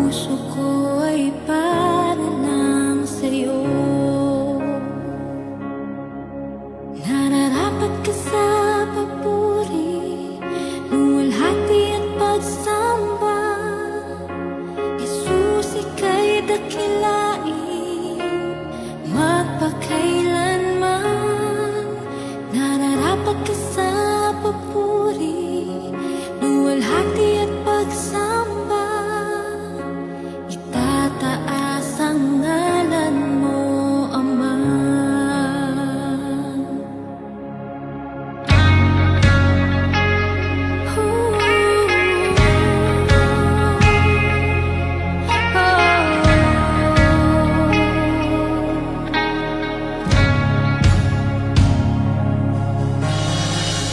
puso ko ay para lang sa'yo. Nararapat ka sa papuri, luwalhati at pagsamba. Jesus, ika'y dakilain, magpakailanman. Nararapat ka sa papuri, luwalhati at pagsamba. Itataas ang ngalan mo, Ama.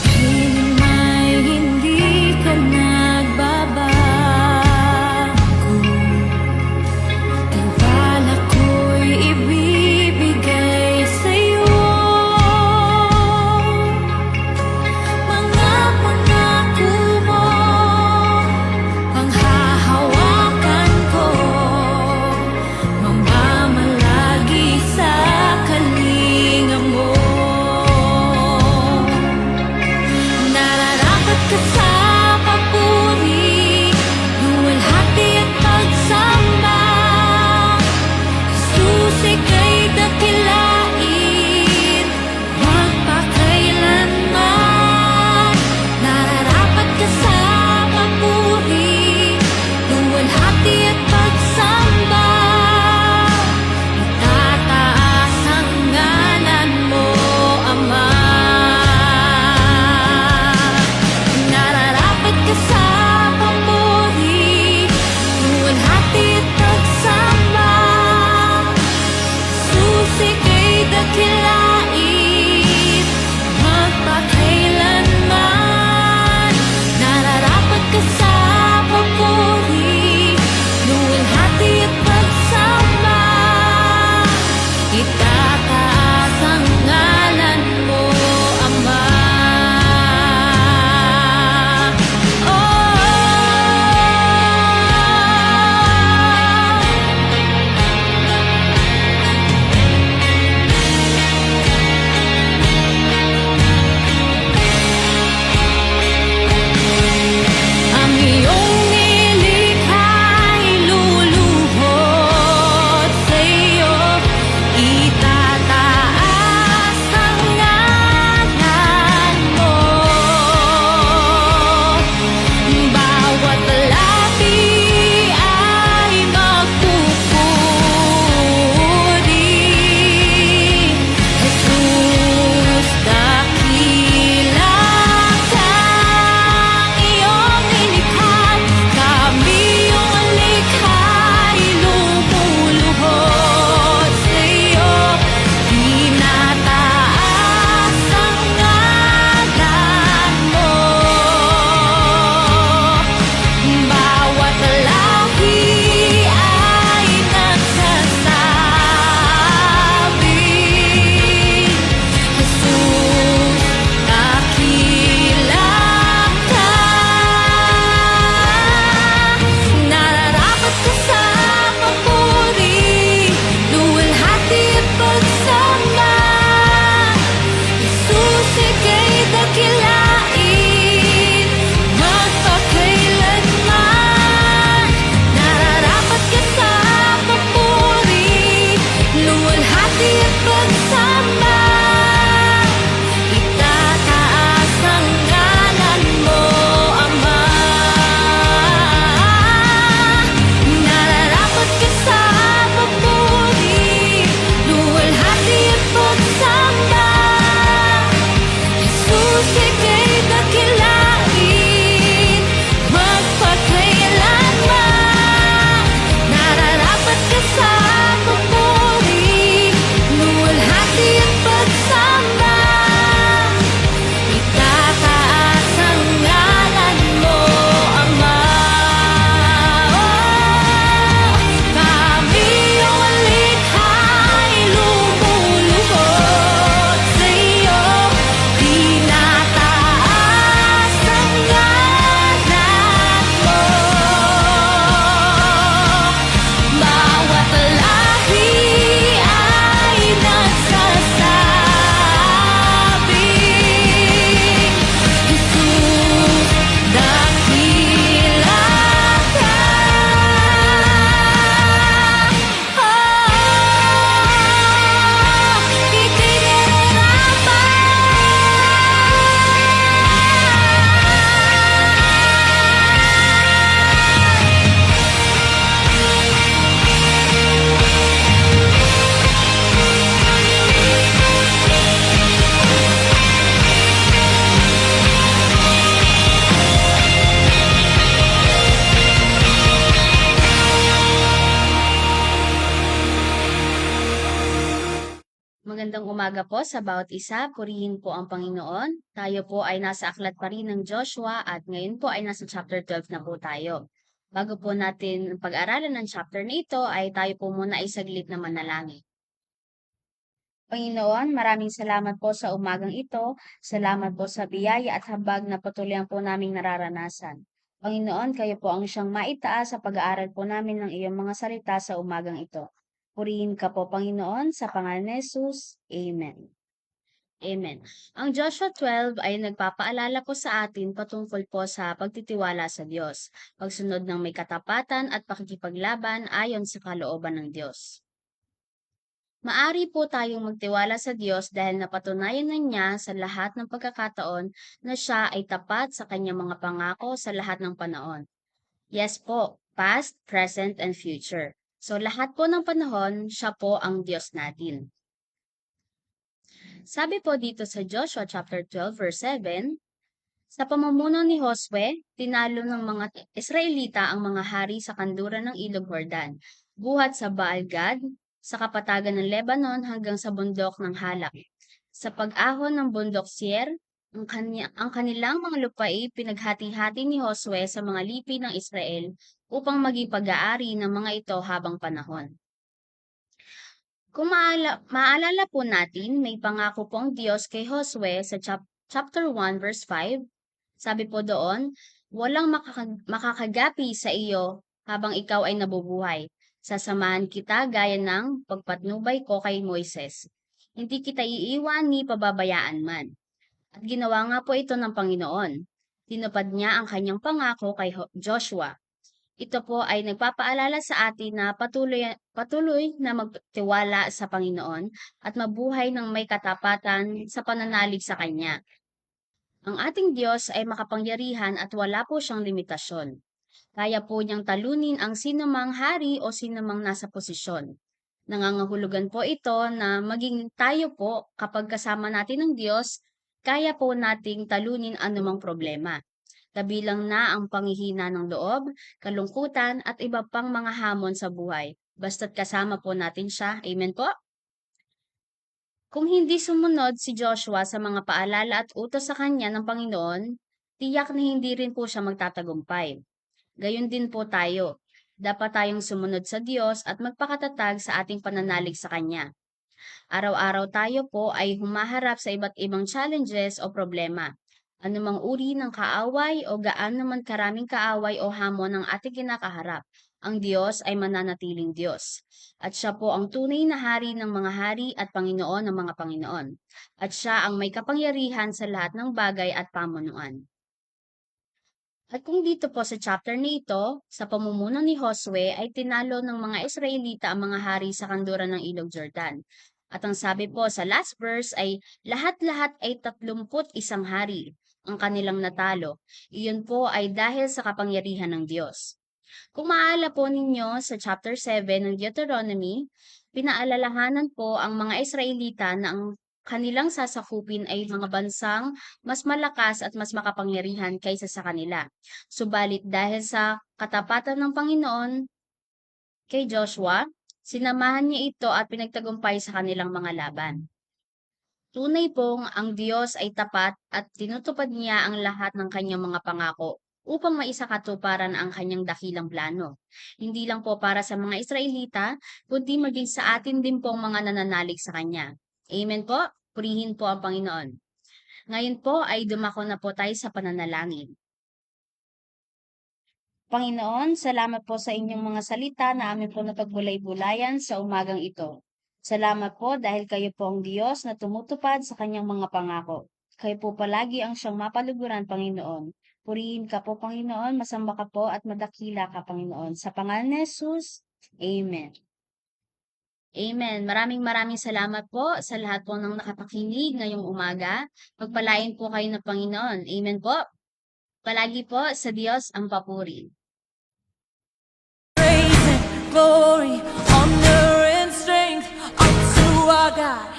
Kailan may hindi ka nagbabago, Magandang umaga po sa bawat isa. Purihin po ang Panginoon. Tayo po ay nasa aklat pa rin ng Joshua at ngayon po ay nasa chapter 12 na po tayo. Bago po natin pag-aralan ng chapter na ito ay tayo po muna ay saglit na manalangin. Panginoon, maraming salamat po sa umagang ito. Salamat po sa biyaya at habag na patuloy po naming nararanasan. Panginoon, kayo po ang siyang maitaas sa pag-aaral po namin ng iyong mga salita sa umagang ito. Purihin ka po, Panginoon, sa pangalan ni Jesus. Amen. Amen. Ang Joshua 12 ay nagpapaalala po sa atin patungkol po sa pagtitiwala sa Diyos, pagsunod ng may katapatan at pakikipaglaban ayon sa kalooban ng Diyos. Maari po tayong magtiwala sa Diyos dahil napatunayan na niya sa lahat ng pagkakataon na siya ay tapat sa kanyang mga pangako sa lahat ng panahon. Yes po, past, present, and future. So lahat po ng panahon, siya po ang Diyos natin. Sabi po dito sa Joshua chapter 12 verse 7, sa pamumuno ni Josue, tinalo ng mga Israelita ang mga hari sa kanluran ng Ilog Jordan, buhat sa Baal-Gad, sa kapatagan ng Lebanon hanggang sa bundok ng Halak. Sa pag-ahon ng bundok Seir, ang kanilang mga lupain pinaghati-hati ni Josue sa mga lipi ng Israel upang maging pag-aari ng mga ito habang panahon. Kung maalala po natin, may pangako po ang Diyos kay Josue sa chapter 1 verse 5. Sabi po doon, walang makakagapi sa iyo habang ikaw ay nabubuhay. Sasamahan kita gaya ng pagpatnubay ko kay Moises. Hindi kita iiwan ni pababayaan man. At ginawa nga po ito ng Panginoon. Tinupad niya ang kanyang pangako kay Joshua. Ito po ay nagpapaalala sa atin na patuloy na magtiwala sa Panginoon at mabuhay ng may katapatan sa pananalig sa Kanya. Ang ating Diyos ay makapangyarihan at wala po siyang limitasyon. Kaya po niyang talunin ang sinumang hari o sinumang nasa posisyon. Nangangahulugan po ito na maging tayo po kapag kasama natin ng Diyos, kaya po nating talunin anumang problema. Kabilang na ang panghihina ng loob, kalungkutan at iba pang mga hamon sa buhay. Basta't kasama po natin siya. Amen po? Kung hindi sumunod si Joshua sa mga paalala at utos sa kanya ng Panginoon, tiyak na hindi rin po siya magtatagumpay. Gayon din po tayo. Dapat tayong sumunod sa Diyos at magpakatatag sa ating pananalig sa Kanya. Araw-araw tayo po ay humaharap sa iba't ibang challenges o problema. Anumang uri ng kaaway o gaano man karaming kaaway o hamon ang ating kinakaharap, ang Diyos ay mananatiling Diyos. At siya po ang tunay na hari ng mga hari at Panginoon ng mga Panginoon. At siya ang may kapangyarihan sa lahat ng bagay at pamunuan. At kung dito po sa chapter nito, sa pamumuno ni Josue ay tinalo ng mga Israelita ang mga hari sa kanluran ng Ilog Jordan. At ang sabi po sa last verse ay lahat-lahat ay 31 hari ang kanilang natalo. Iyon po ay dahil sa kapangyarihan ng Diyos. Kung maala po ninyo sa chapter 7 ng Deuteronomy, pinaalalahanan po ang mga Israelita na ang kanilang sasakupin ay mga bansang mas malakas at mas makapangyarihan kaysa sa kanila. Subalit dahil sa katapatan ng Panginoon kay Joshua, sinamahan niya ito at pinagtagumpay sa kanilang mga laban. Tunay pong ang Diyos ay tapat at tinutupad niya ang lahat ng kanyang mga pangako upang maisakatuparan ang kanyang dakilang plano. Hindi lang po para sa mga Israelita, kundi maging sa atin din pong mga nananalig sa Kanya. Amen po. Purihin po ang Panginoon. Ngayon po ay dumako na po tayo sa pananalangin. Panginoon, salamat po sa inyong mga salita na amin po napagbulay-bulayan sa umagang ito. Salamat po dahil kayo po ang Diyos na tumutupad sa kanyang mga pangako. Kayo po palagi ang siyang mapaluguran, Panginoon. Purihin ka po, Panginoon, masamba ka po at madakila ka, Panginoon. Sa pangalan ni Jesus, Amen. Amen. Maraming salamat po sa lahat po ng nakapakinig ngayong umaga. Pagpalain po kayo ng Panginoon. Amen po. Palagi po sa Diyos ang papuri. praise and glory, honor and strength unto our God,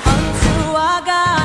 unto our God.